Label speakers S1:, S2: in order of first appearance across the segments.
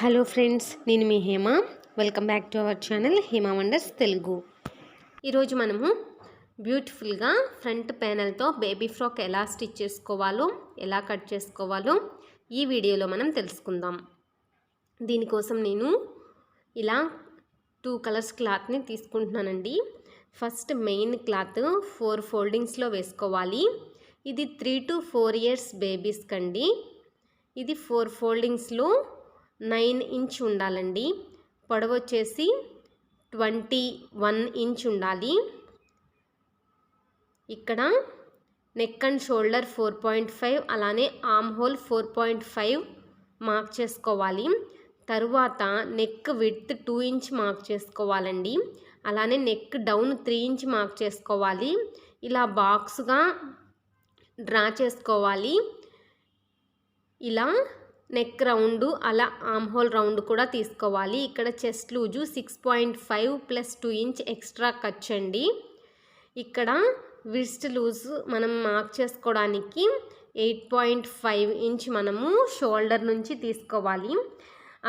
S1: Hello friends, నేను మీ Hema. Welcome back to our channel Hema Wonders Telugu. ఈరోజు మనము బ్యూటిఫుల్గా ఫ్రంట్ ప్యానెల్తో బేబీ ఫ్రాక్ ఎలా స్టిచ్ చేసుకోవాలో, ఎలా కట్ చేసుకోవాలో ఈ వీడియోలో మనం తెలుసుకుందాం. దీనికోసం నేను ఇలా 2 కలర్స్ క్లాత్ని తీసుకుంటున్నానండి. ఫస్ట్ మెయిన్ క్లాత్ 4 ఫోల్డింగ్స్లో వేసుకోవాలి. ఇది 3 to 4 years బేబీస్ కండి. ఇది 4 ఫోల్డింగ్స్లో 9 ఇంచ్ ఉండాలండి. పొడవు వచ్చేసి 21 ఇంచ్ ఉండాలి. ఇక్కడ నెక్ అండ్ షోల్డర్ 4.5, అలానే ఆర్మ్ హోల్ 4.5 మార్క్ చేసుకోవాలి. తరువాత నెక్ విడ్త్ 2 ఇంచ్ మార్క్ చేసుకోవాలండి. అలానే నెక్ డౌన్ 3 ఇంచ్ మార్క్ చేసుకోవాలి. ఇలా బాక్స్గా డ్రా చేసుకోవాలి. ఇలా నెక్ రౌండ్, అలా ఆర్మ్ హోల్ రౌండ్ కూడా తీసుకోవాలి. ఇక్కడ చెస్ట్ లూజు 6.5 + 2 ఇంచ్ ఎక్స్ట్రా ఖర్చు అండి. ఇక్కడ విస్ట్ లూజ్ మనం మార్క్ చేసుకోవడానికి 8.5 ఇంచ్ మనము షోల్డర్ నుంచి తీసుకోవాలి.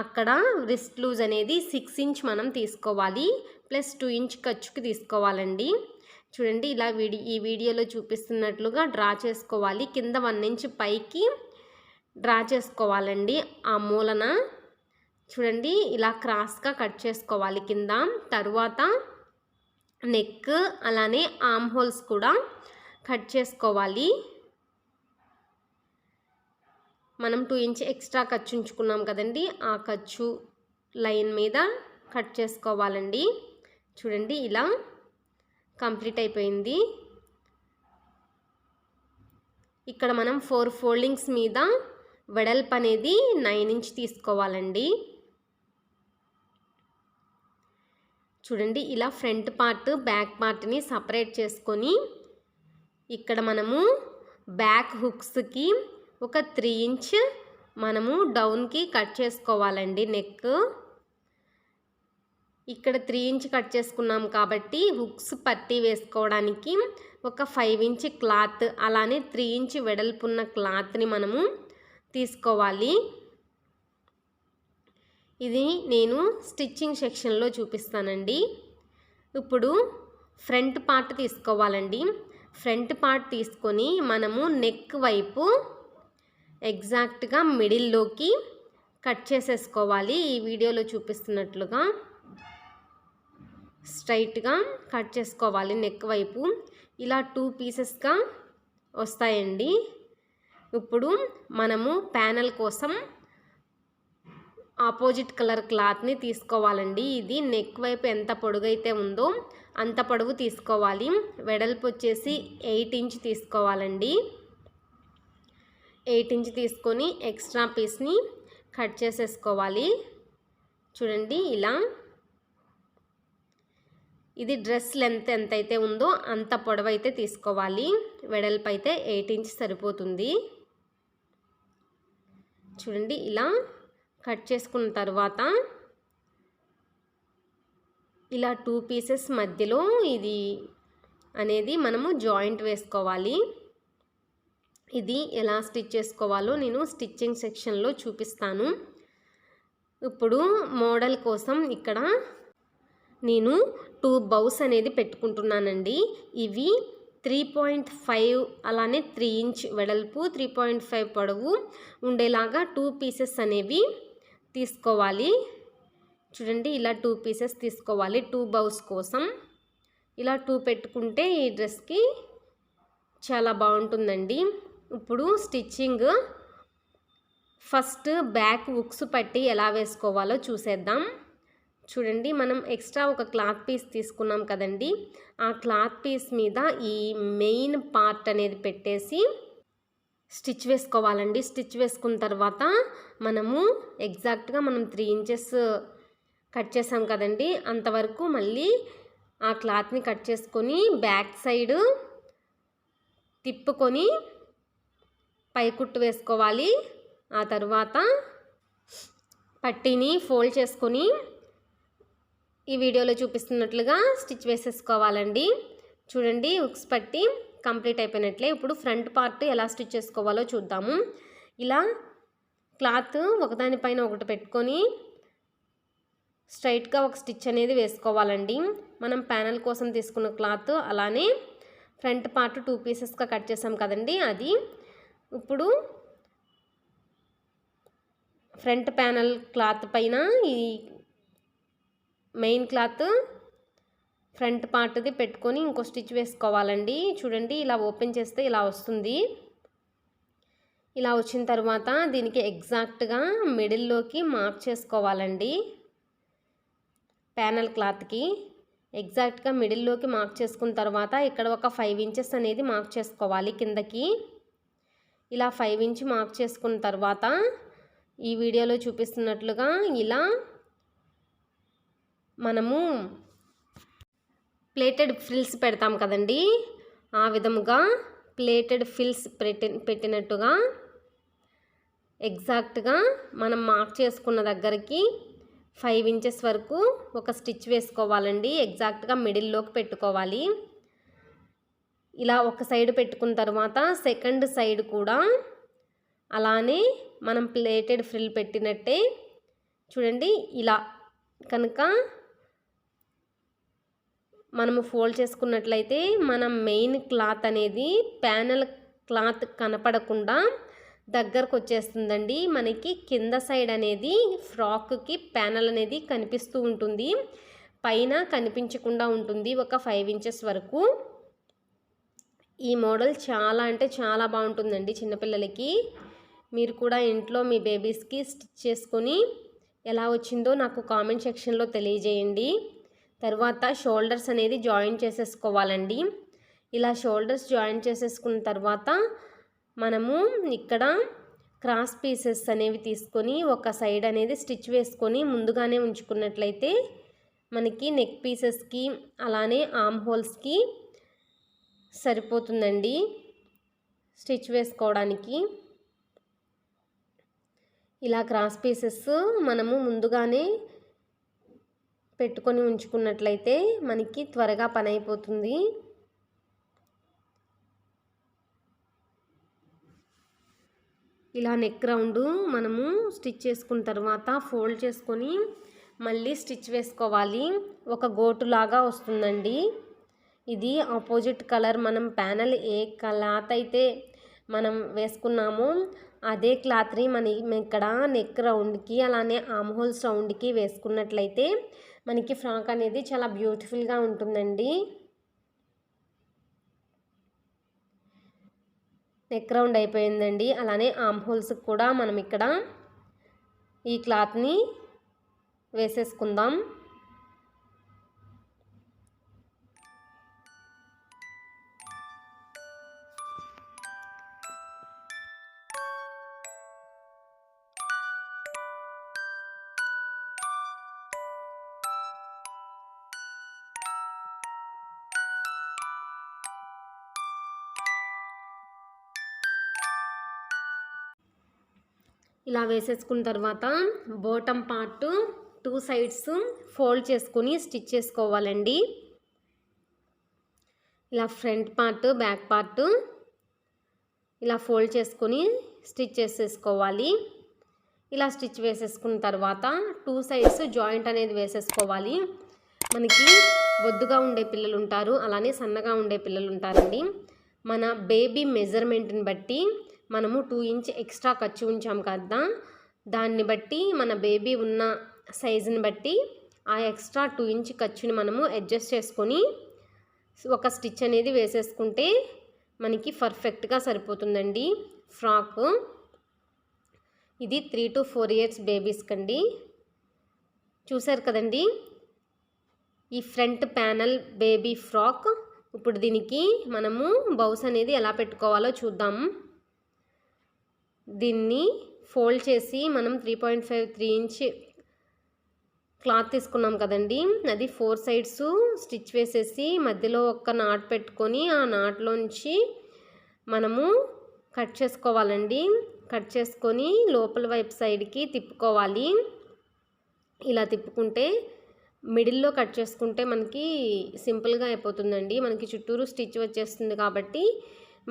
S1: అక్కడ రిస్ట్ లూజ్ అనేది 6 ఇంచ్ మనం తీసుకోవాలి, +2 ఇంచ్ ఖర్చుకి తీసుకోవాలండి. చూడండి, ఇలా ఈ వీడియోలో చూపిస్తున్నట్లుగా డ్రా చేసుకోవాలి. కింద 1 ఇంచ్ పైకి డ్రా చేసుకోవాలండి. ఆ మూలన చూడండి, ఇలా క్రాస్గా కట్ చేసుకోవాలి కింద. తరువాత నెక్ అలానే ఆర్మ్ హోల్స్ కూడా కట్ చేసుకోవాలి. మనం 2 ఇంచ్ ఎక్స్ట్రా ఖర్చు ఉంచుకున్నాం కదండి, ఆ ఖర్చు లైన్ మీద కట్ చేసుకోవాలండి. చూడండి, ఇలా కంప్లీట్ అయిపోయింది. ఇక్కడ మనం 4 ఫోల్డింగ్స్ మీద వెడల్పు అనేది 9 ఇంచ్ తీసుకోవాలండి. చూడండి, ఇలా ఫ్రంట్ పార్ట్ బ్యాక్ పార్ట్ని సపరేట్ చేసుకొని ఇక్కడ మనము బ్యాక్ హుక్స్కి ఒక 3 ఇంచ్ మనము డౌన్కి కట్ చేసుకోవాలండి. నెక్ ఇక్కడ 3 ఇంచ్ కట్ చేసుకున్నాం కాబట్టి హుక్స్ పట్టి వేసుకోవడానికి ఒక 5 ఇంచ్ క్లాత్, అలానే 3 ఇంచ్ వెడల్పున్న క్లాత్ని మనము తీసుకోవాలి. ఇది నేను స్టిచ్చింగ్ సెక్షన్లో చూపిస్తానండి. ఇప్పుడు ఫ్రంట్ పార్ట్ తీసుకోవాలండి. ఫ్రంట్ పార్ట్ తీసుకొని మనము నెక్ వైపు ఎగ్జాక్ట్గా మిడిల్లోకి కట్ చేసేసుకోవాలి. ఈ వీడియోలో చూపిస్తున్నట్లుగా స్ట్రైట్గా కట్ చేసుకోవాలి. నెక్ వైపు ఇలా 2 పీసెస్గా వస్తాయండి. ఇప్పుడు మనము ప్యానెల్ కోసం ఆపోజిట్ కలర్ క్లాత్ని తీసుకోవాలండి. ఇది నెక్ వైపు ఎంత పొడుగైతే ఉందో అంత పొడవు తీసుకోవాలి. వెడల్పు వచ్చేసి 8 ఇంచ్ తీసుకోవాలండి. 8 ఇంచ్ తీసుకొని ఎక్స్ట్రా పీస్ని కట్ చేసేసుకోవాలి. చూడండి, ఇలా ఇది డ్రెస్ లెంత్ ఎంతైతే ఉందో అంత పొడవు అయితే తీసుకోవాలి. వెడల్పు అయితే 8 ఇంచ్ సరిపోతుంది. చూడండి, ఇలా కట్ చేసుకున్న తర్వాత ఇలా 2 పీసెస్ మధ్యలో ఇది అనేది మనము జాయింట్ వేసుకోవాలి. ఇది ఎలా స్టిచ్ చేసుకోవాలో నేను స్టిచ్చింగ్ సెక్షన్లో చూపిస్తాను. ఇప్పుడు మోడల్ కోసం ఇక్కడ నేను 2 బౌస్ అనేది పెట్టుకుంటున్నానండి. ఇవి 3.5 అలానే 3 ఇంచ్ వెడల్పు, 3.5 పొడవు ఉండేలాగా 2 పీసెస్ అనేవి తీసుకోవాలి. చూడండి, ఇలా 2 పీసెస్ తీసుకోవాలి 2 బౌస్ కోసం. ఇలా 2 పెట్టుకుంటే ఈ డ్రెస్కి చాలా బాగుంటుందండి. ఇప్పుడు స్టిచ్చింగ్ ఫస్ట్ బ్యాక్ హుక్స్ పట్టి ఎలా వేసుకోవాలో చూసేద్దాం. చూడండి, మనం ఎక్స్ట్రా ఒక క్లాత్ పీస్ తీసుకున్నాం కదండి, ఆ క్లాత్ పీస్ మీద ఈ మెయిన్ పార్ట్ అనేది పెట్టేసి స్టిచ్ వేసుకోవాలండి. స్టిచ్ వేసుకున్న తర్వాత మనము ఎగ్జాక్ట్గా మనం 3 ఇంచెస్ కట్ చేసాం కదండి, అంతవరకు మళ్ళీ ఆ క్లాత్ని కట్ చేసుకొని బ్యాక్ సైడ్ తిప్పుకొని పైకుట్టు వేసుకోవాలి. ఆ తర్వాత పట్టీని ఫోల్డ్ చేసుకొని ఈ వీడియోలో చూపిస్తున్నట్లుగా స్టిచ్ వేసేసుకోవాలండి. చూడండి, హుక్స్ పట్టి కంప్లీట్ అయిపోయినట్లే. ఇప్పుడు ఫ్రంట్ పార్ట్ ఎలా స్టిచ్ చేసుకోవాలో చూద్దాము. ఇలా క్లాత్ ఒకదానిపైన ఒకటి పెట్టుకొని స్ట్రైట్గా ఒక స్టిచ్ అనేది వేసుకోవాలండి. మనం ప్యానల్ కోసం తీసుకున్న క్లాత్ అలానే ఫ్రంట్ పార్ట్ 2 పీసెస్గా కట్ చేసాం కదండి, అది ఇప్పుడు ఫ్రంట్ ప్యానల్ క్లాత్ పైన ఈ మెయిన్ క్లాత్ ఫ్రంట్ పార్ట్ది పెట్టుకొని ఇంకో స్టిచ్ వేసుకోవాలండి. చూడండి, ఇలా ఓపెన్ చేస్తే ఇలా వస్తుంది. ఇలా వచ్చిన తర్వాత దీనికి ఎగ్జాక్ట్గా మిడిల్లోకి మార్క్ చేసుకోవాలండి. ప్యానల్ క్లాత్కి ఎగ్జాక్ట్గా మిడిల్లోకి మార్క్ చేసుకున్న తర్వాత ఇక్కడ ఒక 5 ఇంచెస్ అనేది మార్క్ చేసుకోవాలి కిందకి. ఇలా 5 ఇంచ్ మార్క్ చేసుకున్న తర్వాత ఈ వీడియోలో చూపిస్తున్నట్లుగా ఇలా మనము ప్లేటెడ్ ఫ్రిల్స్ పెడతాం కదండి, ఆ విధముగా ప్లేటెడ్ ఫ్రిల్స్ పెట్టినట్టుగా ఎగ్జాక్ట్గా మనం మార్క్ చేసుకున్న దగ్గరికి 5 ఇంచెస్ వరకు ఒక స్టిచ్ వేసుకోవాలండి. ఎగ్జాక్ట్గా మిడిల్లోకి పెట్టుకోవాలి. ఇలా ఒక సైడ్ పెట్టుకున్న తర్వాత సెకండ్ సైడ్ కూడా అలానే మనం ప్లేటెడ్ ఫ్రిల్ పెట్టినట్టే చూడండి, ఇలా కనుక మనము ఫోల్డ్ చేసుకున్నట్లయితే మనం మెయిన్ క్లాత్ అనేది ప్యానల్ క్లాత్ కనపడకుండా దగ్గరకు వచ్చేస్తుందండి. మనకి కింద సైడ్ అనేది ఫ్రాక్కి ప్యానల్ అనేది కనిపిస్తూ ఉంటుంది, పైన కనిపించకుండా ఉంటుంది ఒక 5 ఇంచెస్ వరకు. ఈ మోడల్ చాలా అంటే చాలా బాగుంటుందండి చిన్నపిల్లలకి. మీరు కూడా ఇంట్లో మీ బేబీస్కి స్టిచ్ చేసుకొని ఎలా వచ్చిందో నాకు కామెంట్ సెక్షన్లో తెలియజేయండి. తర్వాత షోల్డర్స్ అనేది జాయిన్ చేసేసుకోవాలండి. ఇలా షోల్డర్స్ జాయిన్ చేసేసుకున్న తర్వాత మనము ఇక్కడ క్రాస్ పీసెస్ అనేవి తీసుకొని ఒక సైడ్ అనేది స్టిచ్ వేసుకొని ముందుగానే ఉంచుకున్నట్లయితే మనకి నెక్ పీసెస్కి అలానే ఆర్మ్ హోల్స్కి సరిపోతుందండి స్టిచ్ వేసుకోవడానికి. ఇలా క్రాస్ పీసెస్ మనము ముందుగానే పెట్టుకొని ఉంచుకున్నట్లయితే మనకి త్వరగా పని అయిపోతుంది. ఇలా నెక్ రౌండ్ మనము స్టిచ్ చేసుకున్న తర్వాత ఫోల్డ్ చేసుకొని మళ్ళీ స్టిచ్ వేసుకోవాలి. ఒక గోటులాగా వస్తుందండి. ఇది ఆపోజిట్ కలర్ మనం ప్యానల్ ఏ క్లాత్ అయితే మనం వేసుకున్నామో అదే క్లాత్ని మనం ఇక్కడ నెక్ రౌండ్కి అలానే ఆర్మ్ హోల్స్ రౌండ్కి వేసుకున్నట్లయితే మనకి ఫ్రాక్ అనేది చాలా బ్యూటిఫుల్గా ఉంటుందండి. నెక్ రౌండ్ అయిపోయిందండి. అలానే ఆర్మ్ హోల్స్కి కూడా మనం ఇక్కడ ఈ క్లాత్ని వేసేసుకుందాం. ఇలా వేసేసుకున్న తర్వాత బాటమ్ పార్ట్ 2 సైడ్స్ ఫోల్డ్ చేసుకొని స్టిచ్ చేసుకోవాలండి. ఇలా ఫ్రంట్ పార్ట్ బ్యాక్ పార్ట్ ఇలా ఫోల్డ్ చేసుకొని స్టిచ్ చేసేసుకోవాలి. ఇలా స్టిచ్ వేసేసుకున్న తర్వాత 2 సైడ్స్ జాయింట్ అనేది వేసేసుకోవాలి. మనకి బొద్దుగా ఉండే పిల్లలు ఉంటారు, అలానే సన్నగా ఉండే పిల్లలు ఉంటారండి. మన బేబీ మెజర్మెంట్ని బట్టి మనము 2 ఇంచ్ ఎక్స్ట్రా ఖర్చు ఉంచాం కదా, దాన్ని బట్టి మన బేబీ ఉన్న సైజుని బట్టి ఆ ఎక్స్ట్రా 2 ఇంచ్ ఖర్చుని మనము అడ్జస్ట్ చేసుకొని ఒక స్టిచ్ అనేది వేసేసుకుంటే మనకి పర్ఫెక్ట్గా సరిపోతుందండి ఫ్రాక్. ఇది 3 to 4 ఇయర్స్ బేబీస్కి అండి. చూసారు కదండి ఈ ఫ్రంట్ ప్యానల్ బేబీ ఫ్రాక్. ఇప్పుడు దీనికి మనము బౌస్ అనేది ఎలా పెట్టుకోవాలో చూద్దాం. దీన్ని ఫోల్డ్ చేసి మనం 3.5 ఇంచ్ క్లాత్ తీసుకున్నాం కదండి, అది 4 సైడ్స్ స్టిచ్ వేసేసి మధ్యలో ఒక నాట్ పెట్టుకొని ఆ నాట్లోంచి మనము కట్ చేసుకోవాలండి. కట్ చేసుకొని లోపల వైపు సైడ్కి తిప్పుకోవాలి. ఇలా తిప్పుకుంటే మిడిల్లో కట్ చేసుకుంటే మనకి సింపుల్గా అయిపోతుందండి. మనకి చుట్టూరు స్టిచ్ వచ్చేస్తుంది కాబట్టి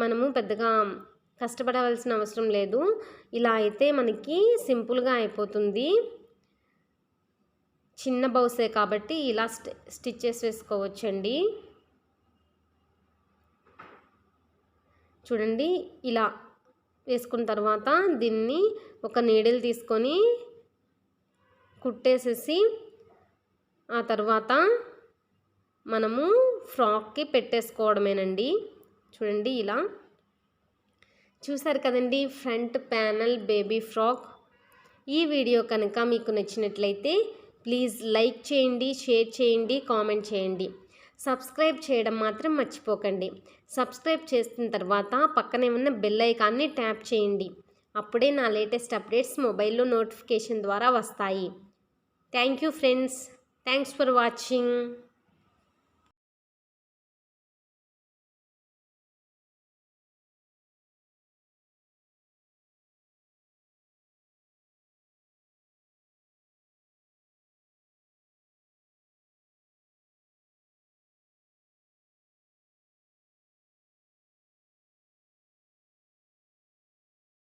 S1: మనము పెద్దగా కష్టపడవలసిన అవసరం లేదు. ఇలా అయితే మనకి సింపుల్గా అయిపోతుంది. చిన్న బౌసే కాబట్టి ఇలా స్టిచ్చెస్ వేసుకోవచ్చండి. చూడండి ఇలా వేసుకున్న తర్వాత దీన్ని ఒక నీడిల్ తీసుకొని కుట్టేసేసి ఆ తర్వాత మనము ఫ్రాక్కి పెట్టేసుకోవడమేనండి. చూడండి ఇలా చూసారు కదండి ఫ్రంట్ ప్యానల్ బేబీ ఫ్రాక్. ఈ వీడియో కనుక మీకు నచ్చినట్లయితే ప్లీజ్ లైక్ చేయండి, షేర్ చేయండి, కామెంట్ చేయండి. సబ్స్క్రైబ్ చేయడం మాత్రం మర్చిపోకండి. సబ్స్క్రైబ్ చేసిన తర్వాత పక్కనే ఉన్న బెల్ ఐకాన్ని ట్యాప్ చేయండి. అప్పుడే నా లేటెస్ట్ అప్డేట్స్ మొబైల్లో నోటిఫికేషన్ ద్వారా వస్తాయి. Thank you friends. Thanks for watching.